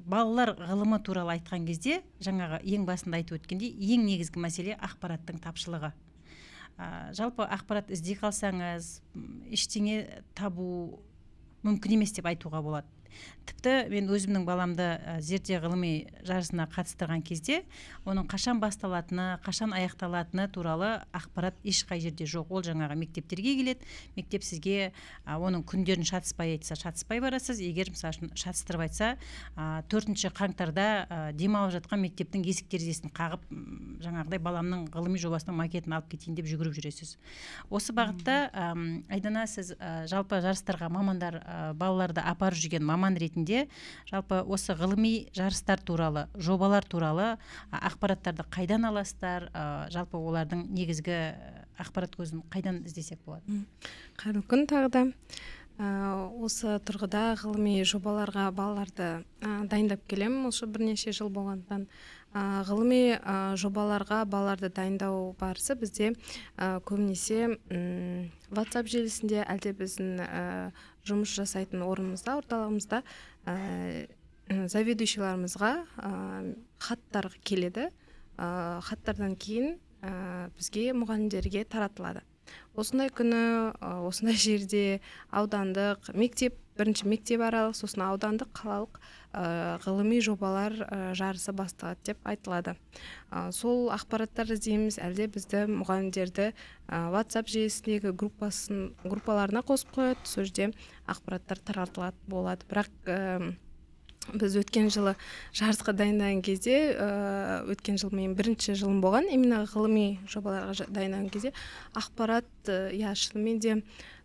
балалар ғылымы туралы айтқан кезде жаңағы ең басында айтып өткендей ең негізгі мәселе ақпараттың тапшылығы. Жалпы ақпарат іздей қалсаңыз ештеңе табу мүмкін емес деп айтуға болады. Тіпті мен өзімнің баламды зерде ғылыми жарысына қатыстырған кезде оның қашан басталатыны, қашан аяқталатыны туралы ақпарат ешқай жерде жоқ. Ол жаңағы мектептерге келеді, мектеп сізге оның күндерін шатыспай айтса, шатыспай барасыз. Егер мысалы шатыстырып айтса, 4 қаңтарда демалып жатқан мектептің есік терезесін қағып, жаңағыдай баламның ғылыми жобасының макетін алып кетейін деп жүгіріп жүресіз. Осы бағытта Айдана, сіз жалпы жарыстарға мамандар балаларды апарып жүрген маман ретінде жалпы осы ғылыми жарыстар туралы, жобалар туралы ақпараттарды қайдан аласыздар, жалпы олардың негізгі ақпарат көзін қайдан іздесек болады? Қайырлы күн тағы да. Осы тұрғыда ғылыми жобаларға балаларды дайындап келемін. Осы бірнеше жыл болғандықтан ғылыми жобаларға балаларды дайындау барысы бізде көбінесе WhatsApp желісінде, әлде біздің жұмыс жасайтын орнымызда, орталығымызда заведующийларымызға хаттар келеді. Хаттардан кейін бізге мұғалімдерге таратылады. Осындай күні, осындай жерде аудандық, бірінші мектеп аралық, сосын аудандық, қалалық ғылыми жобалар жарысы басталады деп айтылады. Сол ақпараттар іздейміз, әлде бізді мұғалімдерді WhatsApp желісіндегі группаларына қосып қояды, сол жерде ақпараттар таратылады болады. Бірақ біз өткен жылы жарысқа дайындаған кезде, өткен жыл мен бірінші жылым болған, именно ғылыми жобаларға дайындаған кезде ақпарат шынымен де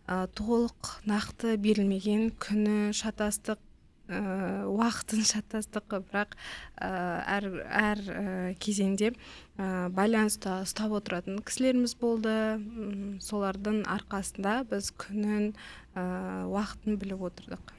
толық нақты берілмеген, күні шатастық, уақытын шатастық, бірақ әр кезеңде байланыста ұстап отыратын кісілеріміз болды. Солардың арқасында біз күнін, уақытын біліп отырдық.